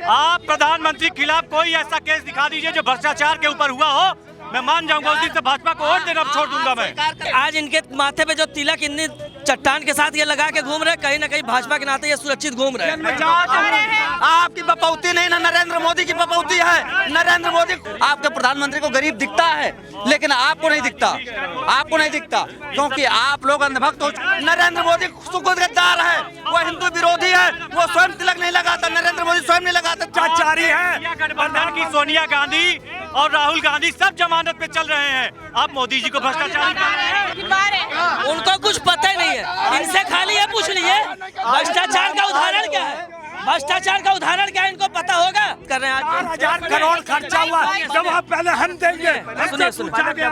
आप प्रधानमंत्री के खिलाफ कोई ऐसा केस दिखा दीजिए जो भ्रष्टाचार के ऊपर हुआ हो, मैं मान जाऊंगा। उस दिन से भाजपा को वोट देना छोड़ दूंगा मैं। आज इनके माथे पे जो तिलक इतनी चट्टान के साथ ये लगा के घूम रहे हैं, कहीं ना कहीं भाजपा के नाते ये सुरक्षित घूम रहे हैं। आपकी बपौती नहीं ना, नरेंद्र मोदी की बपौती है। नरेंद्र मोदी आपके प्रधानमंत्री को गरीब दिखता है, लेकिन आपको नहीं दिखता, आपको नहीं दिखता, क्योंकि आप लोग अंधभक्त हो। नरेंद्र मोदी सुखद गद्दार है, वो हिंदू विरोधी है, वो स्वयं तिलक नहीं लगाता। नरेंद्र मोदी स्वयं नहीं लगाता, चाचारी है। गठबंधन की सोनिया गांधी और राहुल गांधी सब जमानत पे चल रहे हैं। आप मोदी जी को भ्रष्टाचारी कह रहे हैं। उनको कुछ पता ही नहीं है, इनसे खाली ये पूछ लीजिए भ्रष्टाचार का उदाहरण क्या है, भ्रष्टाचार का उदाहरण क्या है, इनको पता होगा। कर रहे हैं 4,000 करोड़ खर्चा हुआ, जवाब पहले हम देंगे। सुनिए,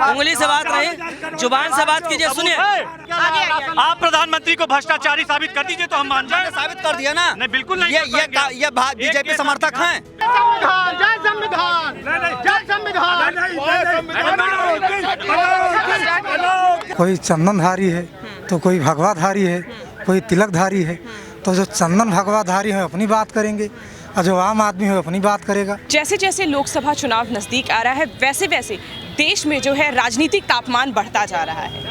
उंगली से बात नहीं, जुबान से बात कीजिए। सुनिए, आप प्रधानमंत्री को भ्रष्टाचारी साबित कर दीजिए तो हम मान जाए। साबित कर दिया ना। नहीं, बिल्कुल नहीं। ये बीजेपी समर्थक हैं। जय संविधान, जय संविधान। कोई चंदनधारी है तो कोई भगवाधारी है, कोई तिलकधारी है। तो जो चंदन भगवाधारी है अपनी बात करेंगे और जो आम आदमी है अपनी बात करेगा। जैसे जैसे लोकसभा चुनाव नज़दीक आ रहा है, वैसे वैसे देश में जो है राजनीतिक तापमान बढ़ता जा रहा है।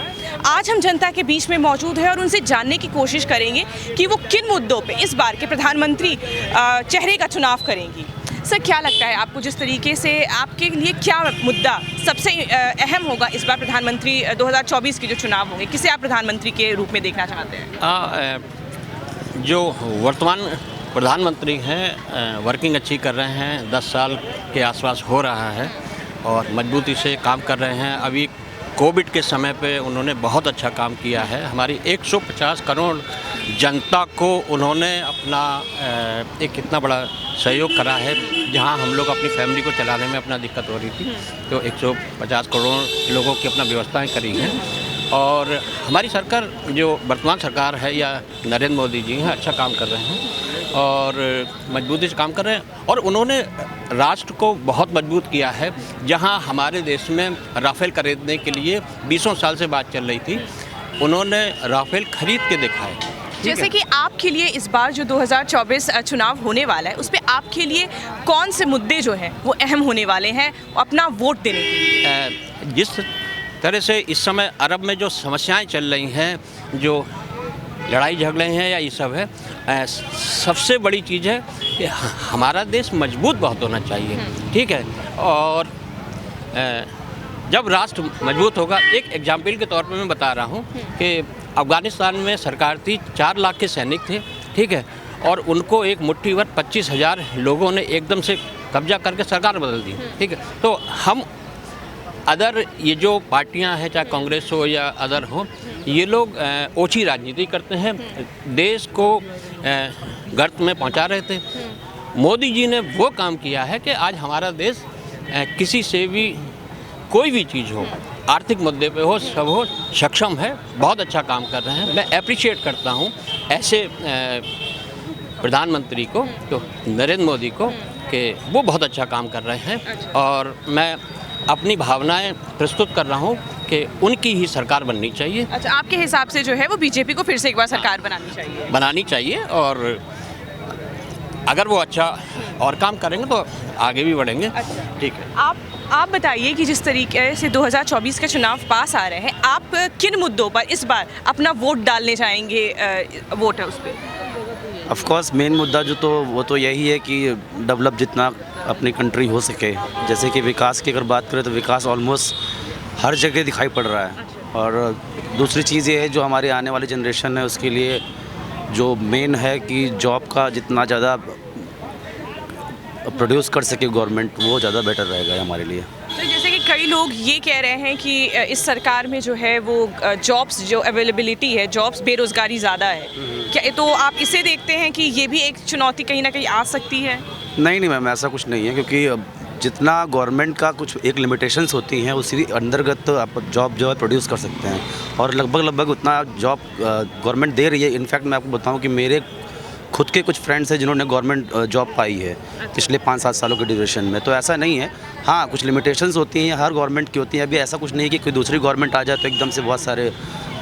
आज हम जनता के बीच में मौजूद हैं और उनसे जानने की कोशिश करेंगे कि वो किन मुद्दों पे इस बार के प्रधानमंत्री चेहरे का चुनाव करेंगी। सर, क्या लगता है आपको, जिस तरीके से आपके लिए क्या मुद्दा सबसे अहम होगा इस बार प्रधानमंत्री 2024 के जो चुनाव होंगे, किसे आप प्रधानमंत्री के रूप में देखना चाहते हैं? जो वर्तमान प्रधानमंत्री हैं वर्किंग अच्छी कर रहे हैं, 10 साल के आसपास हो रहा है और मजबूती से काम कर रहे हैं। अभी कोविड के समय पे उन्होंने बहुत अच्छा काम किया है। हमारी 150 करोड़ जनता को उन्होंने अपना एक इतना बड़ा सहयोग करा है। जहां हम लोग अपनी फैमिली को चलाने में अपना दिक्कत हो रही थी, तो 150 करोड़ लोगों की अपना व्यवस्थाएं करी हैं। और हमारी सरकार जो वर्तमान सरकार है या नरेंद्र मोदी जी हैं, अच्छा काम कर रहे हैं और मजबूती से काम कर रहे हैं। और उन्होंने राष्ट्र को बहुत मजबूत किया है। जहां हमारे देश में राफेल खरीदने के लिए 20 साल से बात चल रही थी, उन्होंने राफेल खरीद के दिखाए। जैसे कि आपके लिए इस बार जो 2024 चुनाव होने वाला है, उस पर आपके लिए कौन से मुद्दे जो हैं वो अहम होने वाले हैं अपना वोट देने के लिए? जिस तरह से इस समय अरब में जो समस्याएं चल रही हैं, जो लड़ाई झगड़े हैं या ये सब है, सबसे बड़ी चीज़ है कि हमारा देश मजबूत बहुत होना चाहिए, ठीक है। और जब राष्ट्र मजबूत होगा, एक एग्जाम्पल के तौर पे मैं बता रहा हूँ कि अफ़गानिस्तान में सरकार थी, 4 लाख के सैनिक थे, ठीक है, और उनको एक मुट्ठी भर 25,000 लोगों ने एकदम से कब्जा करके सरकार बदल दी, ठीक है। तो हम अदर ये जो पार्टियां हैं, चाहे कांग्रेस हो या अदर हो, ये लोग ओछी राजनीति करते हैं, देश को गर्त में पहुंचा रहे थे। मोदी जी ने वो काम किया है कि आज हमारा देश किसी से भी कोई भी चीज़ हो, आर्थिक मुद्दे पे हो, सब हो, सक्षम है, बहुत अच्छा काम कर रहे हैं। मैं अप्रिशिएट करता हूँ ऐसे प्रधानमंत्री को, तो नरेंद्र मोदी को, कि वो बहुत अच्छा काम कर रहे हैं। और मैं अपनी भावनाएं प्रस्तुत कर रहा हूँ कि उनकी ही सरकार बननी चाहिए। अच्छा, आपके हिसाब से जो है वो बीजेपी को फिर से एक बार सरकार बनानी चाहिए? और अगर वो अच्छा और काम करेंगे तो आगे भी बढ़ेंगे। ठीक है। आप बताइए कि जिस तरीके से 2024 के चुनाव पास आ रहे हैं, आप किन मुद्दों पर इस बार अपना वोट डालने चाहेंगे, वोट है उस पर? ऑफ कोर्स मेन मुद्दा वो तो यही है कि डेवलप जितना अपनी कंट्री हो सके। जैसे कि विकास की अगर बात करें तो विकास ऑलमोस्ट हर जगह दिखाई पड़ रहा है। और दूसरी चीज़ ये है जो हमारे आने वाली जनरेशन है उसके लिए जो मेन है कि जॉब का जितना ज़्यादा प्रोड्यूस कर सके गवर्नमेंट, वो ज़्यादा बेटर रहेगा हमारे लिए। तो जैसे कि कई लोग ये कह रहे हैं कि इस सरकार में जो है वो जॉब्स जो अवेलेबिलिटी है, जॉब्स, बेरोज़गारी ज़्यादा है, क्या तो आप इसे देखते हैं कि ये भी एक चुनौती कहीं ना कहीं आ सकती है? नहीं मैम, ऐसा कुछ नहीं है, क्योंकि जितना गवर्नमेंट का कुछ एक लिमिटेशंस होती हैं उसी अंतर्गत आप जॉब जो है प्रोड्यूस कर सकते हैं। और लगभग उतना जॉब गवर्नमेंट दे रही है। इनफैक्ट मैं आपको बताऊं कि मेरे खुद के कुछ फ्रेंड्स हैं जिन्होंने गवर्नमेंट जॉब पाई है पिछले 5-7 सालों के ड्यूरेशन में, तो ऐसा नहीं है। हाँ, कुछ लिमिटेशंस होती हैं, हर गवर्नमेंट की होती हैं। अभी ऐसा कुछ नहीं है कि कोई दूसरी गवर्नमेंट आ जाए तो एकदम से बहुत सारे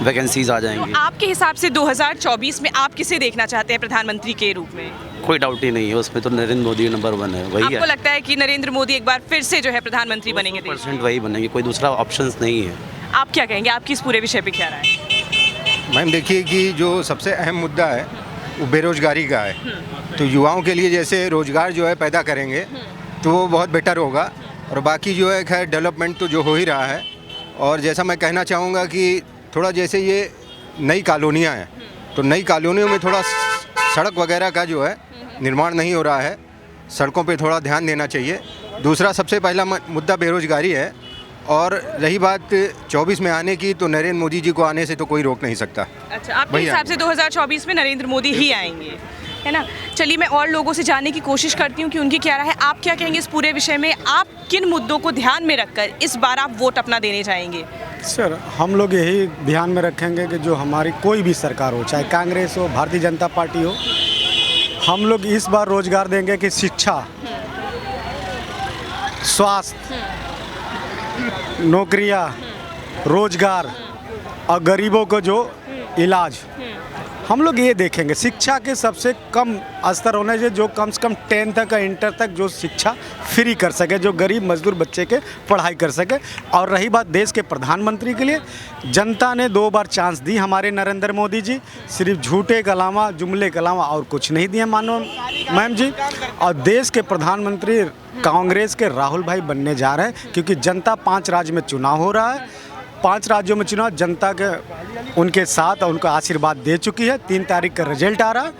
वैकेंसीज आ जाएंगी। तो आपके हिसाब से 2024 में आप किसे देखना चाहते हैं प्रधानमंत्री के रूप में? कोई डाउट ही नहीं है उसमें, तो नरेंद्र मोदी नंबर 1 है, वही आपको है। लगता है कि नरेंद्र मोदी एक बार फिर से जो है प्रधानमंत्री बनेंगे देश में? 100% वही बनेंगे, कोई दूसरा ऑप्शन नहीं है। आप क्या कहेंगे, आपकी इस पूरे विषय पे क्या राय है? मैम देखिए कि जो सबसे अहम मुद्दा है वो बेरोजगारी का है, तो युवाओं के लिए जैसे रोजगार जो है पैदा करेंगे तो वो बहुत बेटर होगा। और बाकी जो है खैर डेवलपमेंट तो जो हो ही रहा है। और जैसा मैं कहना चाहूँगा कि थोड़ा जैसे ये नई कॉलोनियाँ हैं, तो नई कॉलोनियों में थोड़ा सड़क वगैरह का जो है निर्माण नहीं हो रहा है, सड़कों पे थोड़ा ध्यान देना चाहिए। दूसरा सबसे पहला मुद्दा बेरोजगारी है। और रही बात 24 में आने की, तो नरेंद्र मोदी जी को आने से तो कोई रोक नहीं सकता। अच्छा, आपके हिसाब से 2024 में नरेंद्र मोदी ही आएंगे, है ना? चलिए, मैं और लोगों से जानने की कोशिश करती हूँ कि उनकी क्या राय है। आप क्या कहेंगे इस पूरे विषय में? आप किन मुद्दों को ध्यान में रखकर इस बार आप वोट अपना देने जाएंगे? सर, हम लोग यही ध्यान में रखेंगे कि जो हमारी कोई भी सरकार हो, चाहे कांग्रेस हो, भारतीय जनता पार्टी हो, हम लोग इस बार रोजगार देंगे कि शिक्षा, स्वास्थ्य, नौकरियां, रोजगार और गरीबों को जो इलाज, हम लोग ये देखेंगे। शिक्षा के सबसे कम स्तर होने चाहिए, जो कम से कम 10 तक इंटर तक जो शिक्षा फ्री कर सके, जो गरीब मजदूर बच्चे के पढ़ाई कर सके। और रही बात देश के प्रधानमंत्री के लिए, जनता ने 2 बार चांस दी हमारे नरेंद्र मोदी जी, सिर्फ झूठे के अलावा, जुमले के अलावा और कुछ नहीं दिए मानो मैम जी। और देश के प्रधानमंत्री कांग्रेस के राहुल भाई बनने जा रहे हैं, क्योंकि जनता 5 राज्य में चुनाव हो रहा है। 5 राज्यों में चुनाव जनता के उनके साथ उनको आशीर्वाद दे चुकी है। 3 तारीख का रिजल्ट आ रहा है।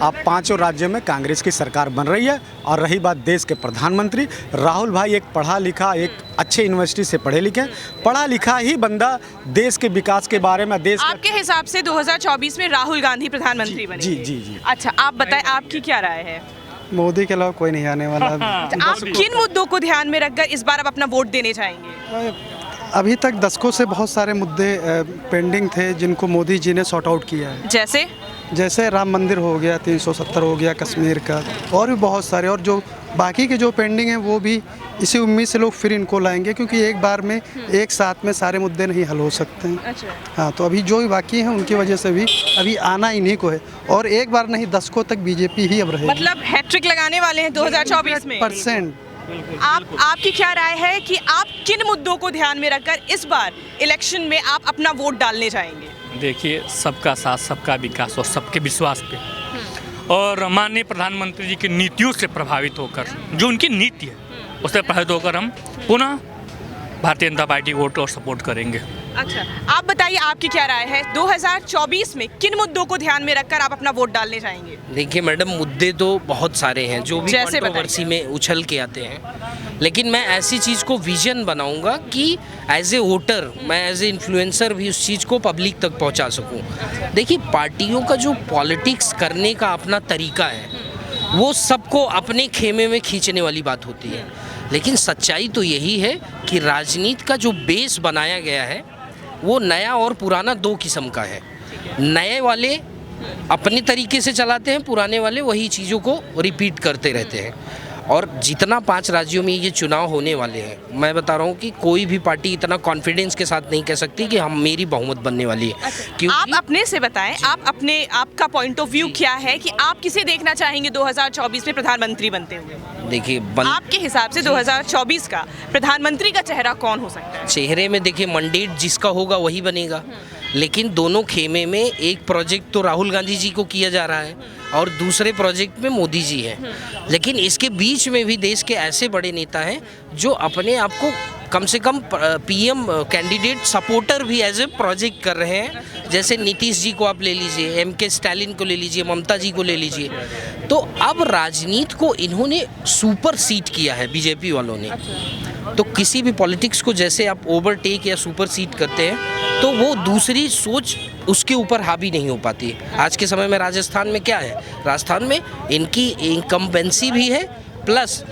अब 5 राज्यों में कांग्रेस की सरकार बन रही है। और रही बात देश के प्रधानमंत्री, राहुल भाई एक पढ़ा लिखा, एक अच्छे यूनिवर्सिटी से पढ़े लिखे, पढ़ा लिखा ही बंदा देश के विकास के बारे में आपके हिसाब से 2024 में राहुल गांधी प्रधानमंत्री बनेंगे? जी जी जी। अच्छा, आप बताएं आपकी क्या राय है? मोदी के अलावा कोई नहीं आने वाला। आप किन मुद्दों को ध्यान में रखकर इस बार आप अपना वोट देने जाएंगे? अभी तक दशकों से बहुत सारे मुद्दे पेंडिंग थे जिनको मोदी जी ने सॉर्ट आउट किया है। जैसे राम मंदिर हो गया, 370 हो गया कश्मीर का, और भी बहुत सारे। और जो बाकी के जो पेंडिंग हैं वो भी इसी उम्मीद से लोग फिर इनको लाएंगे, क्योंकि एक बार में एक साथ में सारे मुद्दे नहीं हल हो सकते हैं। अच्छा। हाँ, तो अभी जो भी बाकी हैं उनकी वजह से भी अभी आना इन्हीं को है। और एक बार नहीं, दशकों तक बीजेपी ही अब रहेगी। मतलब हैट्रिक लगाने वाले हैं 2024 में? आपकी क्या राय है कि आप किन मुद्दों को ध्यान में रखकर इस बार इलेक्शन में आप अपना वोट डालने जाएंगे? देखिए, सबका साथ, सबका विकास और सबके विश्वास पे, और माननीय प्रधानमंत्री जी की नीतियों से प्रभावित होकर, जो उनकी नीति है उससे प्रभावित होकर हम पुनः भारतीय जनता पार्टी वोट और सपोर्ट करेंगे। अच्छा, आप बताइए आपकी क्या राय है? 2024 में किन मुद्दों को ध्यान में रखकर आप अपना वोट डालने जाएंगे? देखिए मैडम, मुद्दे तो बहुत सारे हैं जो भी कंट्रोवर्सी में उछल के आते हैं, लेकिन मैं ऐसी चीज़ को विजन बनाऊंगा कि एज ए वोटर, मैं एज ए इन्फ्लुएंसर भी उस चीज़ को पब्लिक तक पहुंचा सकूं। देखिए, पार्टियों का जो पॉलिटिक्स करने का अपना तरीका है वो सबको अपने खेमे में खींचने वाली बात होती है, लेकिन सच्चाई तो यही है कि राजनीति का जो बेस बनाया गया है वो नया और पुराना 2 किस्म का है। नए वाले अपने तरीके से चलाते हैं, पुराने वाले वही चीज़ों को रिपीट करते रहते हैं। और जितना 5 राज्यों में ये चुनाव होने वाले हैं, मैं बता रहा हूँ कि कोई भी पार्टी इतना कॉन्फिडेंस के साथ नहीं कह सकती कि हम मेरी बहुमत बनने वाली है। क्योंकि आप अपने से बताएं, आपका पॉइंट ऑफ व्यू क्या है कि आप किसे देखना चाहेंगे 2024 में प्रधानमंत्री बनते हुए? देखिए, आपके हिसाब से 2024 का प्रधानमंत्री का चेहरा कौन हो सकता है? चेहरे में देखिए, मंडेट जिसका होगा वही बनेगा, लेकिन दोनों खेमे में एक प्रोजेक्ट तो राहुल गांधी जी को किया जा रहा है और दूसरे प्रोजेक्ट में मोदी जी हैं। लेकिन इसके बीच में भी देश के ऐसे बड़े नेता हैं जो अपने आप को कम से कम पीएम कैंडिडेट सपोर्टर भी एज ए प्रोजेक्ट कर रहे हैं। जैसे नीतीश जी को आप ले लीजिए, MK स्टालिन को ले लीजिए, ममता जी को ले लीजिए। तो अब राजनीति को इन्होंने सुपर सीट किया है बीजेपी वालों ने। तो किसी भी पॉलिटिक्स को जैसे आप ओवरटेक या सुपर सीट करते हैं तो वो दूसरी सोच उसके ऊपर हावी नहीं हो पाती। आज के समय में राजस्थान में क्या है, राजस्थान में इनकी इनकम्बेंसी भी है, प्लस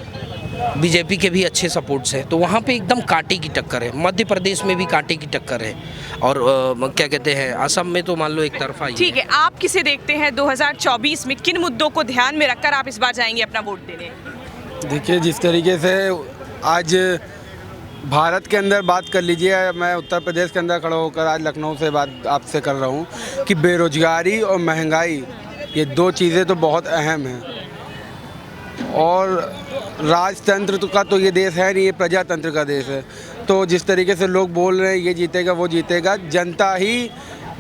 बीजेपी के भी अच्छे सपोर्ट्स हैं, तो वहाँ पे एकदम कांटे की टक्कर है। मध्य प्रदेश में भी कांटे की टक्कर है, और क्या कहते हैं असम में तो मान लो एक तरफा ही। ठीक है, आप किसे देखते हैं 2024 में, किन मुद्दों को ध्यान में रखकर आप इस बार जाएंगे अपना वोट देने? देखिए, जिस तरीके से आज भारत के अंदर बात कर लीजिए, मैं उत्तर प्रदेश के अंदर खड़ा होकर आज लखनऊ से बात आपसे कर रहा हूँ कि बेरोजगारी और महंगाई ये दो चीज़ें तो बहुत अहम हैं। और राजतंत्र का तो ये देश है नहीं, ये प्रजातंत्र का देश है। तो जिस तरीके से लोग बोल रहे हैं ये जीतेगा वो जीतेगा, जनता ही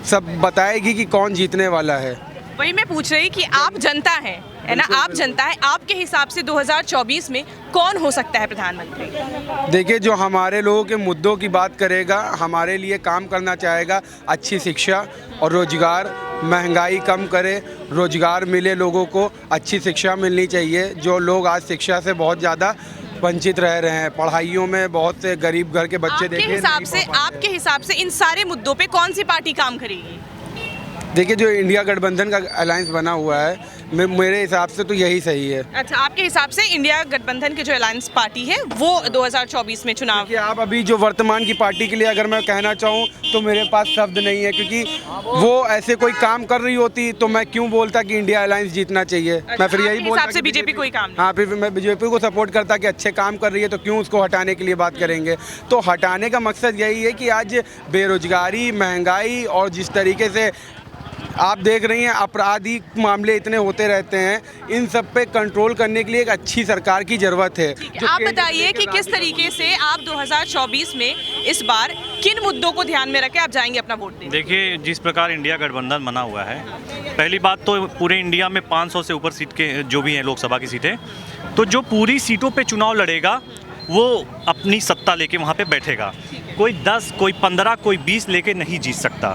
सब बताएगी कि कौन जीतने वाला है। वही मैं पूछ रही कि आप जनता हैं, है ना, आप जनता है, आपके हिसाब से 2024 में कौन हो सकता है प्रधानमंत्री? देखिए, जो हमारे लोगों के मुद्दों की बात करेगा, हमारे लिए काम करना चाहेगा, अच्छी शिक्षा और रोजगार, महंगाई कम करे, रोजगार मिले लोगों को, अच्छी शिक्षा मिलनी चाहिए। जो लोग आज शिक्षा से बहुत ज़्यादा वंचित रह रहे हैं, पढ़ाइयों में बहुत से गरीब घर के बच्चे आपके हिसाब से इन सारे मुद्दों पे कौन सी पार्टी काम करेगी? देखिए, जो इंडिया गठबंधन का अलायंस बना हुआ है, मेरे हिसाब से तो यही सही है। अच्छा, आपके हिसाब से इंडिया गठबंधन के जो अलायंस पार्टी है वो 2024 में चुनाव? आप अभी जो वर्तमान की पार्टी के लिए अगर मैं कहना चाहूँ तो मेरे पास शब्द नहीं है, क्योंकि वो ऐसे कोई काम कर रही होती तो मैं क्यों बोलता कि इंडिया अलायंस जीतना चाहिए। मैं फिर यही बोलता कि बीजेपी कोई काम नहीं। हाँ, फिर मैं बीजेपी को सपोर्ट करता कि अच्छे काम कर रही है तो क्यों उसको हटाने के लिए बात करेंगे। तो हटाने का मकसद यही है कि आज बेरोजगारी, महंगाई और जिस तरीके से आप देख रही हैं आपराधिक मामले इतने होते रहते हैं, इन सब पे कंट्रोल करने के लिए एक अच्छी सरकार की ज़रूरत है। आप बताइए कि किस तरीके से आप 2024 में इस बार किन मुद्दों को ध्यान में रखे आप जाएंगे अपना वोट देने? देखिए, जिस प्रकार इंडिया गठबंधन बना हुआ है, पहली बात तो पूरे इंडिया में 500 से ऊपर सीट के जो भी हैं लोकसभा की सीटें, तो जो पूरी सीटों पे चुनाव लड़ेगा वो अपनी सत्ता लेके वहाँ पे बैठेगा। कोई 10, कोई 15, कोई 20 लेके नहीं जीत सकता।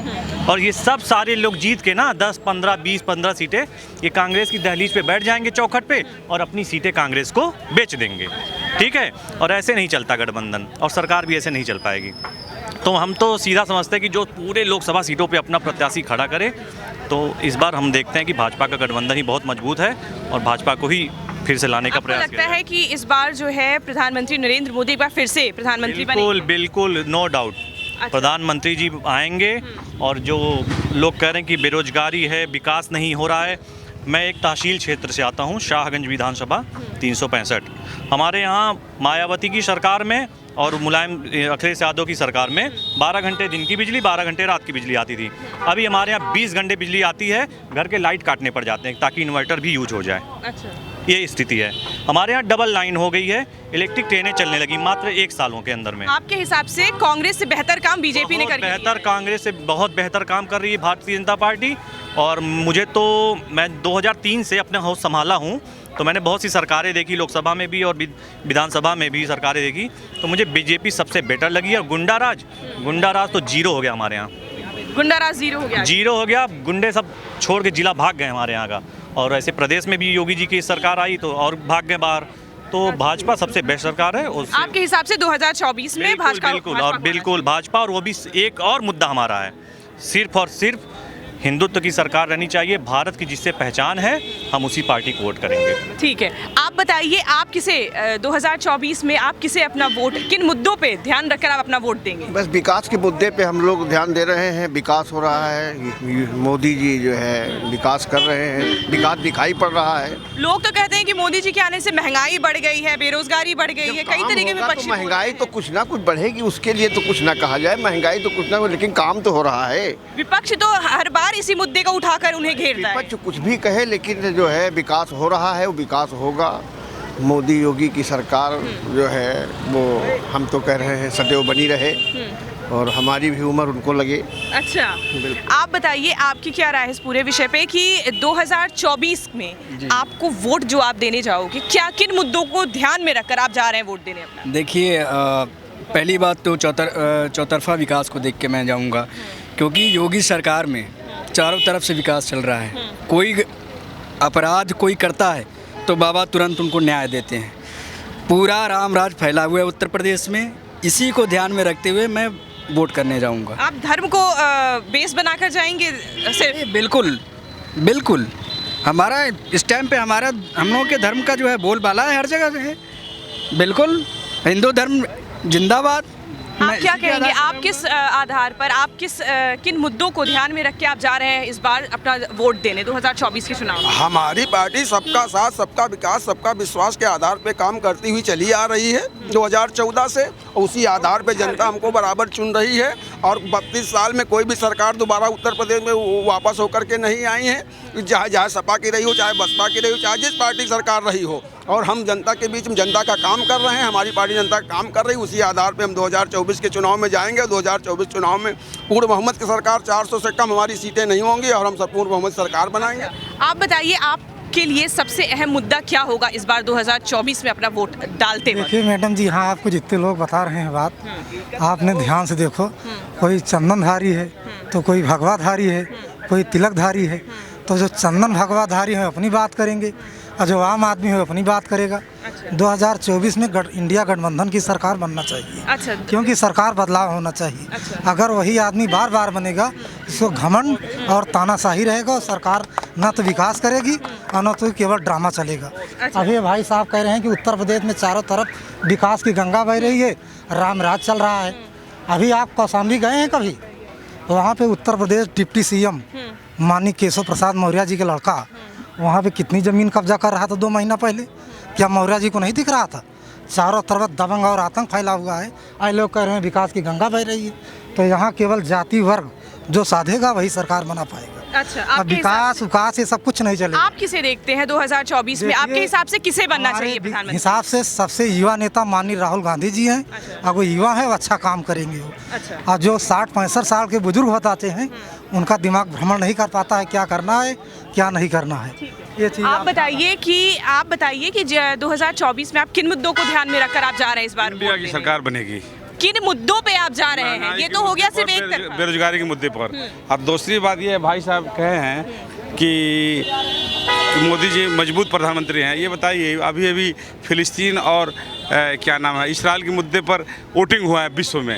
और ये सब सारे लोग जीत के ना 10, 15, 20, 15 सीटें ये कांग्रेस की दहलीज पे बैठ जाएंगे, चौखट पे, और अपनी सीटें कांग्रेस को बेच देंगे। ठीक है, और ऐसे नहीं चलता गठबंधन, और सरकार भी ऐसे नहीं चल पाएगी। तो हम तो सीधा समझते हैं कि जो पूरे लोकसभा सीटों पे अपना प्रत्याशी खड़ा करे, तो इस बार हम देखते हैं कि भाजपा का गठबंधन ही बहुत मजबूत है और भाजपा को ही फिर से लाने का प्रयास लगता है कि इस बार जो है प्रधानमंत्री नरेंद्र मोदी एक बार फिर से प्रधानमंत्री बनेंगे? बिल्कुल, नो डाउट। प्रधानमंत्री जी आएंगे, और जो लोग कह रहे हैं कि बेरोजगारी है, विकास नहीं हो रहा है, मैं एक तहसील क्षेत्र से आता हूँ, शाहगंज विधानसभा 365। हमारे यहाँ मायावती की सरकार में और मुलायम अखिलेश यादव की सरकार में 12 घंटे दिन की बिजली, 12 घंटे रात की बिजली आती थी। अभी हमारे यहाँ 20 घंटे बिजली आती है, घर के लाइट काटने पड़ जाते हैं ताकि इन्वर्टर भी यूज हो जाए। अच्छा, ये स्थिति है। हमारे यहाँ डबल लाइन हो गई है, इलेक्ट्रिक ट्रेनें चलने लगी मात्र 1 सालों के अंदर में। आपके हिसाब से कांग्रेस से बेहतर काम बीजेपी ने कर बेहतर, कांग्रेस से बहुत बेहतर काम कर रही है भारतीय जनता पार्टी। और मुझे तो, मैं 2003 से अपने हाउस संभाला हूँ, तो मैंने बहुत सी सरकारें देखी, लोकसभा में भी और विधानसभा में भी सरकारें देखी, तो मुझे बीजेपी सबसे बेटर लगी। और गुंडाराज तो जीरो हो गया हमारे यहाँ। गुंडाराज जीरो हो गया, गुंडे सब छोड़ के जिला भाग गए हमारे यहाँ का। और ऐसे प्रदेश में भी योगी जी की सरकार आई तो और भाग गए बाहर। तो भाजपा सबसे बेस्ट सरकार है। आपके हिसाब से 2024 में भाजपा? बिल्कुल भाजपा। और वो भी एक और मुद्दा हमारा है, सिर्फ और सिर्फ हिंदुत्व की सरकार रहनी चाहिए, भारत की जिससे पहचान है, हम उसी पार्टी को वोट करेंगे। ठीक है, आप बताइए आप किसे 2024 में आप किसे अपना वोट, किन मुद्दों पे ध्यान रखकर आप अपना वोट देंगे? बस विकास के मुद्दे पे हम लोग ध्यान दे रहे हैं। विकास हो रहा है, मोदी जी जो है विकास कर रहे हैं, विकास दिखाई पड़ रहा है। लोग तो कहते हैं कि मोदी जी के आने से महंगाई बढ़ गई है, बेरोजगारी बढ़ गई है, कई तरीके के तो महंगाई तो कुछ ना कुछ बढ़ेगी, उसके लिए तो कुछ ना कहा जाए, महंगाई तो कुछ ना कुछ, लेकिन काम तो हो रहा है। विपक्ष तो हर बार इसी मुद्दे को उठाकर उन्हें घेरता है। विपक्ष कुछ भी कहे, लेकिन जो है विकास हो रहा है, वो विकास होगा। मोदी योगी की सरकार जो है वो हम तो कह रहे हैं सदैव बनी रहे, और हमारी भी उम्र उनको लगे। अच्छा, आप बताइए आपकी क्या राय है इस पूरे विषय पे कि 2024 में आपको वोट जो आप देने जाओगे, क्या किन मुद्दों को ध्यान में रखकर आप जा रहे हैं वोट देने अपना? देखिए, पहली बात तो चौतरफा विकास को देख के मैं जाऊंगा, क्योंकि योगी सरकार में चारों तरफ से विकास चल रहा है। कोई अपराध कोई करता है तो बाबा तुरंत उनको न्याय देते हैं। पूरा राम राज फैला हुआ है उत्तर प्रदेश में, इसी को ध्यान में रखते हुए मैं वोट करने जाऊंगा। आप धर्म को बेस बनाकर जाएंगे? बिल्कुल बिल्कुल, हमारा इस टाइम पे हम लोगों के धर्म का जो है बोलबाला है, हर जगह है। बिल्कुल, हिंदू धर्म जिंदाबाद। आप क्या कहेंगे, आप किस आधार पर, आप किन मुद्दों को ध्यान में रख के आप जा रहे हैं इस बार अपना वोट देने 2024 के चुनाव में? हमारी पार्टी सबका साथ, सबका विकास, सबका विश्वास के आधार पे काम करती हुई चली आ रही है 2014 से। उसी आधार पे जनता हमको बराबर चुन रही है और 32 साल में कोई भी सरकार दोबारा उत्तर प्रदेश में वापस होकर के नहीं आई है, चाहे सपा की रही हो, चाहे बसपा की रही हो, चाहे जिस पार्टी सरकार रही हो। और हम जनता के बीच में जनता का काम कर रहे हैं, हमारी पार्टी जनता का काम कर रही है। उसी आधार पे हम 2024 के चुनाव में जाएंगे। 2024 चुनाव में पूर्ण बहुमत की सरकार, 400 से कम हमारी सीटें नहीं होंगी और हम सब पूर्ण बहुमत सरकार बनाएंगे। आप बताइए, आपके लिए सबसे अहम मुद्दा क्या होगा इस बार 2024 में अपना वोट डालते वक्त? देखिए मैडम जी, हाँ आपको जितने लोग बता रहे हैं बात, आपने ध्यान से देखो, कोई चंदनधारी है तो कोई भगवाधारी है, कोई तिलकधारी है। तो जो चंदन भगवाधारी है अपनी बात करेंगे और जो आम आदमी है अपनी बात करेगा। 2024 में इंडिया गठबंधन की सरकार बनना चाहिए। क्योंकि सरकार बदलाव होना चाहिए। अगर वही आदमी बार बार बनेगा, इसको घमंड और तानाशाही रहेगा और सरकार न तो विकास करेगी और न तो केवल ड्रामा चलेगा। अभी भाई साहब कह रहे हैं कि उत्तर प्रदेश में चारों तरफ विकास की गंगा बह रही है, राम राज चल रहा है। अभी आप कौशाम्बी गए हैं कभी? वहाँ पे उत्तर प्रदेश डिप्टी CM माननीय केशव प्रसाद मौर्य जी का लड़का वहाँ पे कितनी ज़मीन कब्जा कर रहा था 2 महीना पहले? क्या मौर्य जी को नहीं दिख रहा था? चारों तरफ दबंग और आतंक फैला हुआ है। आज लोग कह रहे हैं विकास की गंगा बह रही है। तो यहाँ केवल जाति वर्ग जो साधेगा वही सरकार बना पाएगा। अब विकास विकास ये सब कुछ नहीं चलेगा। आप किसे देखते हैं 2024 में? आपके हिसाब से किसे बनना चाहिए प्रधानमंत्री? हिसाब से सबसे युवा नेता माननीय राहुल गांधी जी हैं। अब वो युवा है, वो अच्छा काम करेंगे वो। और जो 60-65 साल के बुजुर्ग बताते हैं, उनका दिमाग भ्रमण नहीं कर पाता है क्या करना है क्या नहीं करना है। ये चीज़ आप बताइए कि 2024 में आप किन मुद्दों को ध्यान में रखकर आप जा रहे हैं इस बार? इंडिया की सरकार बनेगी। किन मुद्दों पे आप जा रहे हैं? ये तो हो गया सिर्फ एक तरफ, बेरोजगारी के मुद्दे पर। और दूसरी बात ये भाई साहब कहे हैं कि मोदी जी मजबूत प्रधानमंत्री हैं। ये बताइए, अभी फिलिस्तीन और क्या नाम है, इसराइल के मुद्दे पर वोटिंग हुआ है विश्व में।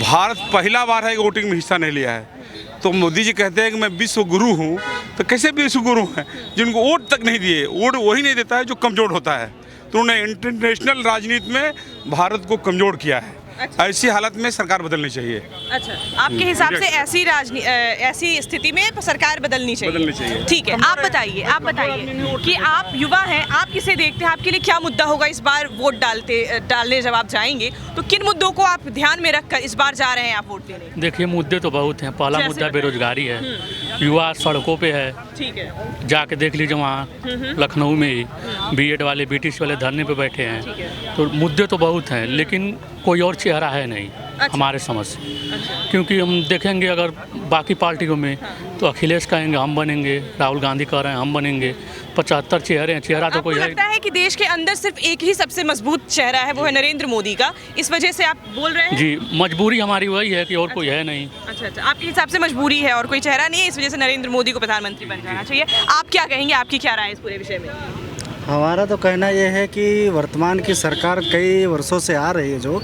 भारत पहला बार है कि वोटिंग में हिस्सा नहीं लिया है। तो मोदी जी कहते हैं कि मैं विश्व गुरु हूँ, तो कैसे विश्व गुरु हैं जिनको वोट तक नहीं दिए? वोट वही नहीं देता है जो कमज़ोर होता है। तो उन्होंने इंटरनेशनल राजनीति में भारत को कमज़ोर किया है। ऐसी हालत में सरकार बदलनी चाहिए। अच्छा, आपके हिसाब से ऐसी स्थिति में सरकार बदलनी चाहिए। ठीक है, आप बताइए कि आप युवा हैं, आप किसे देखते हैं? आपके लिए क्या मुद्दा होगा इस बार वोट डालने जब आप जाएंगे? तो किन मुद्दों को आप ध्यान में रखकर इस बार जा रहे हैं आप वोट देने? देखिए, मुद्दे तो बहुत हैं। पहला मुद्दा बेरोजगारी है। युवा सड़कों पे है। ठीक है, जाके देख लीजिए, वहाँ लखनऊ में ही BED वाले BTC वाले धरने पे बैठे हैं। तो मुद्दे तो बहुत हैं, लेकिन कोई और चेहरा है नहीं हमारे समझ से। क्योंकि हम देखेंगे अगर बाकी पार्टियों में तो अखिलेश कहेंगे हम बनेंगे, राहुल गांधी कह रहे हैं हम बनेंगे। 75 चेहरे हैं, चेहरा तो कोई है। लगता है कि देश के अंदर सिर्फ एक ही सबसे मजबूत चेहरा है, वो है नरेंद्र मोदी का। इस वजह से आप बोल रहे हैं? जी, मजबूरी हमारी वही है कि और कोई है नहीं। अच्छा, आपके हिसाब से मजबूरी है और कोई चेहरा नहीं है, इस वजह से नरेंद्र मोदी को प्रधानमंत्री बन जाना चाहिए। आप क्या कहेंगे, आपकी क्या राय है इस पूरे विषय में? हमारा तो कहना यह है कि वर्तमान की सरकार कई वर्षों से आ रही है जो,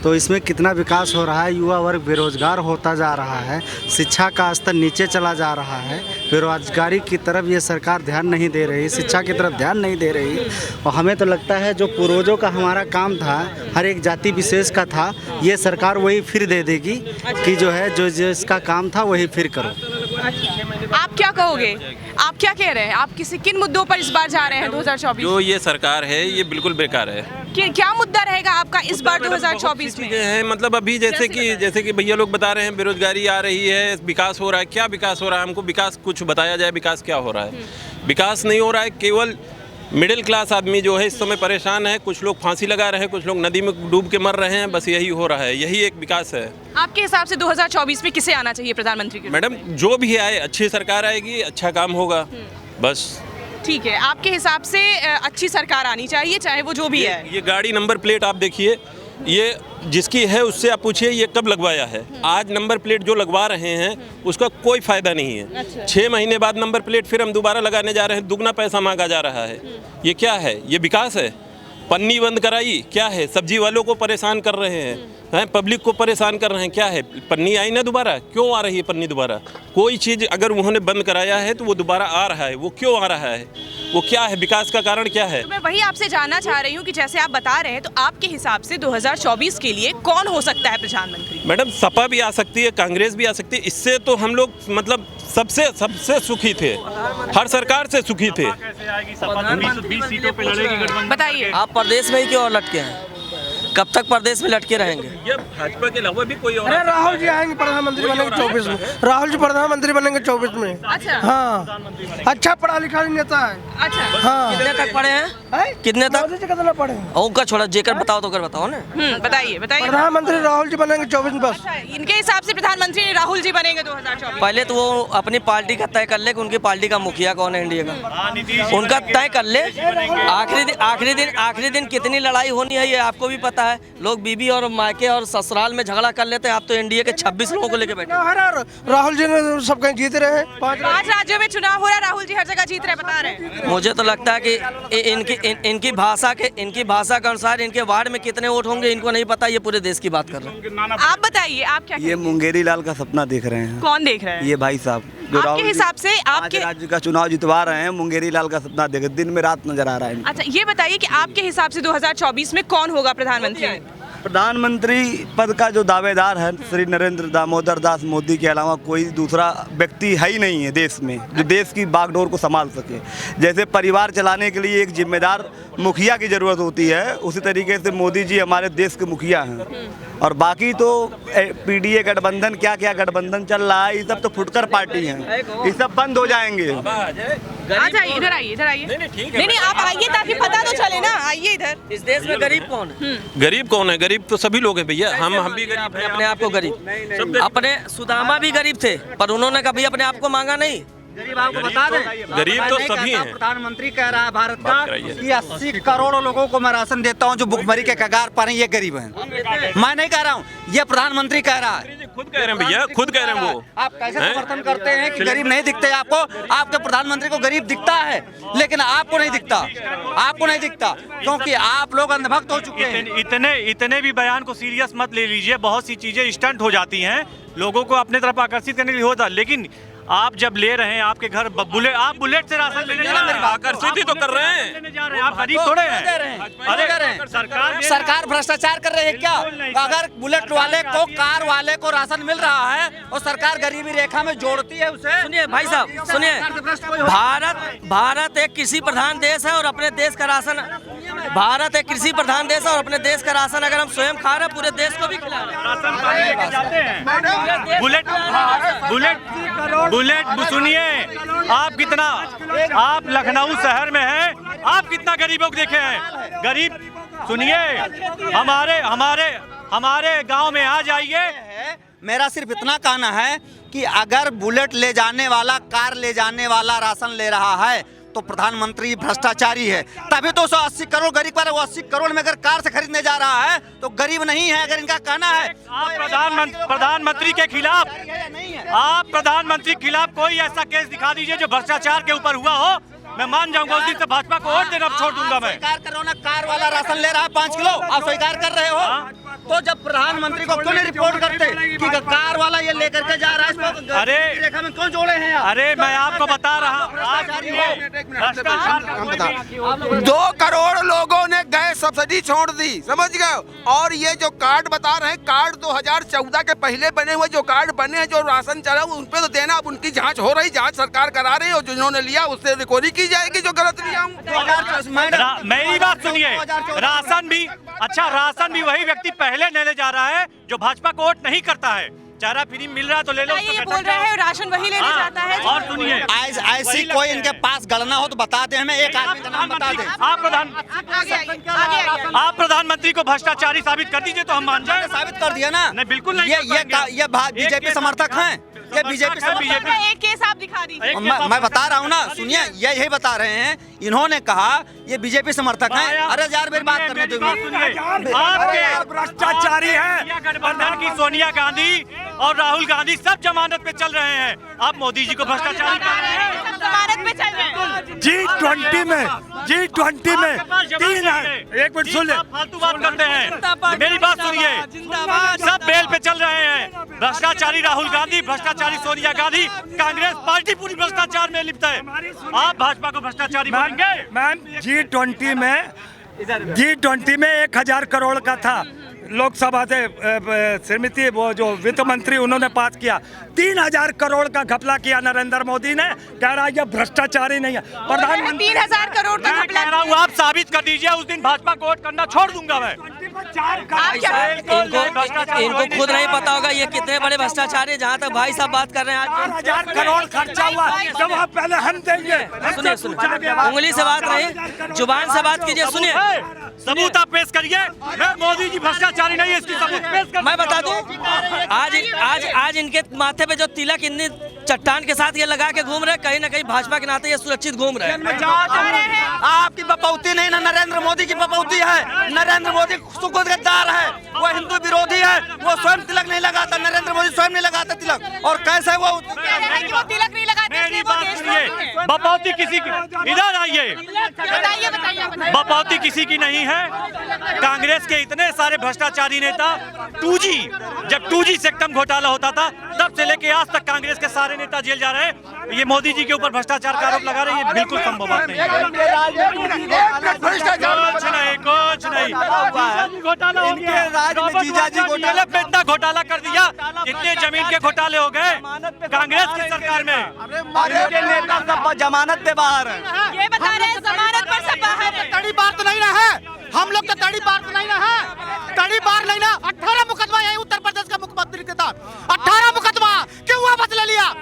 तो इसमें कितना विकास हो रहा है। युवा वर्ग बेरोजगार होता जा रहा है, शिक्षा का स्तर नीचे चला जा रहा है। बेरोजगारी की तरफ ये सरकार ध्यान नहीं दे रही, शिक्षा की तरफ ध्यान नहीं दे रही। और हमें तो लगता है जो पूर्वजों का हमारा काम था, हर एक जाति विशेष का था, ये सरकार वही फिर दे देगी कि जो है जो जिसका काम था वही फिर करो। आप क्या कहोगे, आप क्या कह रहे हैं? आप किन मुद्दों पर इस बार जा रहे हैं 2024? जो ये सरकार है ये बिल्कुल बेकार है। क्या मुद्दा रहेगा आपका इस बार 2024 में? है मतलब अभी जैसे कि भैया लोग बता रहे हैं, बेरोजगारी आ रही है, विकास हो रहा है। क्या विकास हो रहा है? हमको विकास कुछ बताया जाए, विकास क्या हो रहा है? विकास नहीं हो रहा है। केवल मिडिल क्लास आदमी जो है इस समय परेशान है। कुछ लोग फांसी लगा रहे हैं, कुछ लोग नदी में डूब के मर रहे हैं। बस यही हो रहा है, यही एक विकास है। आपके हिसाब से 2024 में किसे आना चाहिए प्रधानमंत्री के? मैडम, जो भी आए, अच्छी सरकार आएगी, अच्छा काम होगा, बस। ठीक है, आपके हिसाब से अच्छी सरकार आनी चाहिए, चाहे वो जो भी है। ये गाड़ी नंबर प्लेट आप देखिए, ये जिसकी है उससे आप पूछिए ये कब लगवाया है। आज नंबर प्लेट जो लगवा रहे हैं उसका कोई फ़ायदा नहीं है। अच्छा। 6 महीने बाद नंबर प्लेट फिर हम दोबारा लगाने जा रहे हैं, दुगना पैसा मांगा जा रहा है। ये क्या है? ये विकास है? पन्नी बंद कराई, क्या है? सब्जी वालों को परेशान कर रहे हैं, पब्लिक को परेशान कर रहे हैं, क्या है? पन्नी आई ना दोबारा, क्यों आ रही है पन्नी दोबारा? कोई चीज़ अगर उन्होंने बंद कराया है तो वो दोबारा आ रहा है, वो क्यों आ रहा है? वो क्या है, विकास का कारण क्या है। तो मैं वही आपसे जानना चाह रही हूँ कि जैसे आप बता रहे हैं, तो आपके हिसाब से 2024 के लिए कौन हो सकता है प्रधानमंत्री? मैडम सपा भी आ सकती है, कांग्रेस भी आ सकती है। इससे तो हम लोग मतलब सबसे सुखी थे, हर सरकार से सुखी थे। बताइए, आप प्रदेश में ही क्यों लटके हैं? कब तक प्रदेश में लटके रहेंगे? ये भाजपा के अलावा भी कोई और? अरे राहुल जी आएंगे, प्रधानमंत्री बनेंगे 24 में। राहुल जी प्रधानमंत्री बनेंगे 24 में। अच्छा, हाँ, अच्छा पढ़ा लिखा नेता है। अच्छा, हाँ। कितने तक पढ़े हैं? कितने तक? कितना पढ़े? उनका छोड़ा, जेकर बताओ तो कर बताओ ना। बताइए। प्रधानमंत्री राहुल जी बनेंगे 24 में बस। अच्छा, इनके हिसाब से प्रधानमंत्री राहुल जी बनेंगे 2024। पहले तो वो अपनी पार्टी का तय कर ले कि उनकी पार्टी का मुखिया कौन है इंडिया का, उनका तय कर ले। आखिरी दिन कितनी लड़ाई होनी है ये आपको भी पता है। लोग बीबी और मायके और ससुराल में झगड़ा कर लेते हैं। आप तो एनडीए के 26 लोगों को लेके बैठे। राहुल जी ने सब कहीं जीत रहे हैं। 5 राज्यों में चुनाव हो रहा है, राहुल जी हर जगह जीत रहे, बता रहे हैं। मुझे तो लगता है कि इनकी भाषा के अनुसार इनके वार्ड में कितने वोट होंगे इनको नहीं पता। ये पूरे देश की बात कर रहे हैं। आप बताइए, आप क्या? ये मुंगेरी लाल का सपना देख रहे हैं। कौन देख रहे हैं? ये भाई साहब जो आपके हिसाब से आपके राज्य का चुनाव जितवा रहे हैं, मुंगेरी लाल का सपना देख, दिन में रात नजर आ रहा है। अच्छा, ये बताइए कि आपके हिसाब से 2024 में कौन होगा प्रधानमंत्री? प्रधानमंत्री पद का जो दावेदार है श्री नरेंद्र दामोदर दास मोदी के अलावा कोई दूसरा व्यक्ति है ही नहीं है देश में जो देश की बागडोर को संभाल सके। जैसे परिवार चलाने के लिए एक जिम्मेदार मुखिया की ज़रूरत होती है, उसी तरीके से मोदी जी हमारे देश के मुखिया हैं। और बाकी तो पीडीए गठबंधन क्या क्या गठबंधन चल रहा है, ये सब तो फुटकर पार्टी हैं, ये सब बंद हो जाएंगे। इधर आइए। नहीं, आप आइए ताकि पता तो चले ना। आइए इधर। इस देश में गरीब कौन है? गरीब कौन है? गरीब तो सभी लोग हैं भैया। हम भी गरीब हैं। अपने आप को गरीब, अपने सुदामा भी गरीब थे, पर उन्होंने कभी अपने आप को मांगा नहीं। गरीब आपको बता दें, गरीब तो सभी हैं। प्रधानमंत्री कह रहा है भारत का कि 80 करोड़ लोगों को मैं राशन देता हूं जो भुखमरी के कगार पर हैं, ये गरीब हैं। मैं नहीं कह रहा हूं, ये प्रधानमंत्री कह रहा है। खुद कह रहे हैं भैया, खुद कह रहे हैं वो। आप कैसे समर्थन करते हैं कि गरीब नहीं दिखते आपको? आपके प्रधानमंत्री को गरीब दिखता है, लेकिन आपको नहीं दिखता, क्योंकि आप लोग अंधभक्त हो चुके हैं। इतने भी बयान को सीरियस मत ले लीजिए। बहुत सी चीजें स्टंट हो जाती हैं, लोगों को अपने तरफ आकर्षित करने के लिए होता, लेकिन आप जब ले रहे हैं, आपके घर आप बुलेट से राशन लेने जा रहे हैं, आकर्षित ही तो कर रहे हैं। आप गरीब थोड़े हैं। अरे सरकार भ्रष्टाचार कर रही है क्या? अगर बुलेट वाले को, कार वाले को राशन मिल रहा है और सरकार गरीबी रेखा में जोड़ती है उसे। सुनिए भाई साहब, सुनिए, भारत एक कृषि प्रधान देश है और अपने देश का राशन, भारत एक कृषि प्रधान देश है और अपने देश का राशन अगर हम स्वयं खा रहे हैं, पूरे देश को भी खिला रहे हैं। बुलेट सुनिए, आप कितना, आप लखनऊ शहर में हैं, आप कितना गरीबों को देखे हैं? गरीब सुनिए, हमारे गांव में आ जाइए। मेरा सिर्फ इतना कहना है कि अगर बुलेट ले जाने वाला, कार ले जाने वाला राशन ले रहा है तो प्रधानमंत्री भ्रष्टाचारी है। तभी तो 180 करोड़ गरीब पर, वो 80 करोड़ में अगर कार से खरीदने जा रहा है तो गरीब नहीं है, अगर इनका कहना है। आप प्रधानमंत्री के खिलाफ कोई ऐसा केस दिखा दीजिए जो भ्रष्टाचार के ऊपर हुआ हो, मैं मान जाऊंगा। उस दिन से भाजपा को वोट देना छोड़ दूंगा मैं। स्वीकार करो ना, कार वाला राशन ले रहा है 5 किलो, आप स्वीकार कर रहे हो? तो जब प्रधानमंत्री को क्यों नहीं रिपोर्ट करते कि कार वाला ये लेकर के जा रहा है, इसको अरे रेखा में क्यों जोड़े हैं आप? अरे मैं आपको बता रहा हूँ, 2 करोड़ लोगों ने गैस सब्सिडी छोड़ दी, समझ गए? और ये जो कार्ड बता रहे हैं, कार्ड 2014 के पहले बने हुए जो कार्ड बने हैं, जो राशन चला उन पे तो देना। अब उनकी जांच हो रही, जांच सरकार करा रही है और जिन्होंने लिया उससे रिकवरी की जाएगी जो गलत लिया हूँ। मेरी बात सुनिए, राशन भी वही व्यक्ति पहले लेने जा रहा है जो भाजपा को वोट नहीं करता है। चारा फ्री मिल रहा है तो ले लो। ये बोल रहे हैं राशन वही लेने जाता है। और सुनिए, ऐसी कोई इनके पास गणना हो तो बता दें, हमें एक आदमी का नाम बता दें। आप प्रधानमंत्री को भ्रष्टाचारी साबित कर दीजिए तो हम मान जाए। साबित कर दिया ना? नहीं, बिल्कुल नहीं। ये बीजेपी समर्थक हैं, ये बीजेपी समर्थक हैं। एक केस आप दिखा दीजिए। मैं बता रहा हूँ ना, सुनिए, यही बता रहे हैं। इन्होंने कहा ये बीजेपी समर्थक हैं। अरे यार मेरी बात करने दो। भ्रष्टाचारी है गठबंधन की सोनिया गांधी और राहुल गांधी सब जमानत पे चल रहे हैं। आप मोदी जी को भ्रष्टाचारी कर रहे हैं। जमानत पे चल रहे हैं। G20 में G20 में 3 है। एक मिनट सुन ले, फालतू बात करते हैं, मेरी बात सुनिए। सब बेल पे चल रहे हैं, भ्रष्टाचारी राहुल गांधी, भ्रष्टाचारी सोनिया गांधी, कांग्रेस पार्टी पूरी भ्रष्टाचार में लिप्त है। आप भाजपा को भ्रष्टाचारी बोलेंगे? मैम G20 में 1000 करोड़ का था, लोकसभा से श्रीमती वो जो वित्त मंत्री उन्होंने पास किया। 3000 करोड़ का घपला किया नरेंद्र मोदी ने, कह रहा है ये भ्रष्टाचारी नहीं है प्रधानमंत्री। 3000 करोड़ का मैं कह रहा हूँ आप साबित कर दीजिए, उस दिन भाजपा को वोट करना छोड़ दूंगा मैं। इनको खुद नहीं पता होगा ये कितने बड़े भ्रष्टाचारी, जहाँ तक भाई साहब बात कर रहे हैं। 4000 करोड़ खर्चा हुआ, जवाब पहले हम देंगे। सुनिए, उंगली से बात नहीं, जुबान से बात कीजिए। सुनिए, सबूत आप पेश करिए। मैं मोदी जी भ्रष्टाचारी नहीं है, इसकी सबूत पेश कर। मैं बता दूं, आज इनके माथे पे जो तिलक इतनी चट्टान के साथ ये लगा के घूम रहे, कहीं ना कहीं भाजपा के नाते ये सुरक्षित घूम रहे हैं। आपकी बपौती नहीं ना, नरेंद्र मोदी की बपौती है। नरेंद्र मोदी गद्दार है, वो हिंदू विरोधी है, वो स्वयं तिलक नहीं लगाता। नरेंद्र मोदी स्वयं नहीं लगाता तिलक, और कैसे वो तिलक नहीं लगाते? मेरी बात सुनिए, बपौती किसी की, इधर आइए, बपौती किसी की नहीं है। कांग्रेस के इतने सारे भ्रष्टाचारी नेता 2G, जब 2G सेक्टम घोटाला होता था तब से लेके आज तक कांग्रेस के सारे नेता जेल जा रहे हैं। ये मोदी जी के ऊपर भ्रष्टाचार का आरोप लगा रहे हैं, ये बिल्कुल संभव बात नहीं है। कुछ नहीं घोटाला हो गया, इतना घोटाला कर दिया, इतने जमीन के घोटाले हो गए कांग्रेस की सरकार में। नेता सब जमानत पे बाहर है। ये बता रहे हैं जमानत पर सब बाहर है। तड़ी बार तो नहीं ना है, हम लोग तो तड़ी बार तो नहीं ना है, तड़ी बार नहीं ना। 18 मुकदमा है उत्तर प्रदेश का मुख्यमंत्री के साथ, 18 मुकदमा क्यों वापस ले लिया?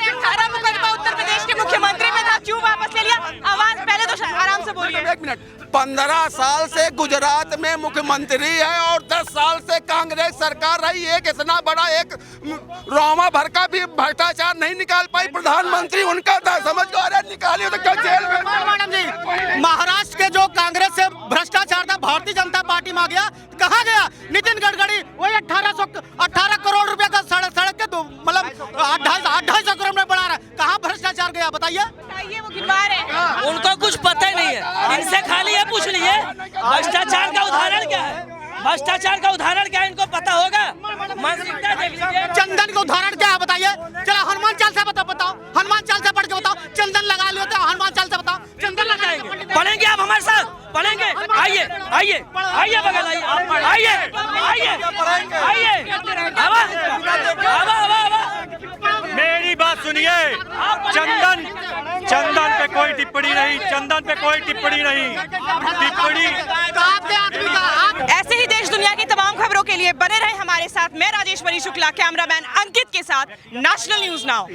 18 मुकदमा उत्तर प्रदेश के मुख्यमंत्री में था, क्यों वापस ले लिया? आवाज पहले तो आराम से बोलिए। 1 मिनट, 15 साल से गुजरात में मुख्यमंत्री है और 10 साल से कांग्रेस सरकार रही। एक इतना बड़ा एक रोमा भर का भी भ्रष्टाचार नहीं निकाल पाई प्रधानमंत्री, उनका समझ को निकालिए तो क्या जेल में। मैडम जी, महाराष्ट्र के जो कांग्रेस से भ्रष्टाचार था, भारतीय जनता पार्टी में आ गया, कहाँ गया? नितिन गडकरी वही 18 करोड़ रुपए का सड़क के मतलब 250 करोड़ में बढ़ा रहा है, कहाँ भ्रष्टाचार गया बताइए? वो गिनवा रहे हैं, उनको कुछ पता ही नहीं है। इनसे खाली ये पूछ लीजिए भ्रष्टाचार का उदाहरण क्या है, भ्रष्टाचार का उदाहरण क्या है, इनको पता होगा। मानसिकता देख लीजिए। चंदन का उदाहरण क्या है बताइए? चलो हनुमान चालीसा बताओ, हनुमान चालीसा पढ़ के बताओ, चंदन लगा लियो तो हनुमान चालीसा बताओ, चंदन लगाएंगे। पढ़ेंगे आप हमारे साथ? पढ़ेंगे? आइए आइए आइए, बगल आइए आइए आइए आइए। मेरी बात सुनिए, चंदन पे कोई टिप्पणी नहीं, चंदन पे कोई टिप्पणी नहीं, टिप्पणी। ऐसे ही देश दुनिया की तमाम खबरों के लिए बने रहे हमारे साथ। मैं राजेश्वरी शुक्ला, कैमरामैन अंकित के साथ, नेशनल न्यूज नाउ।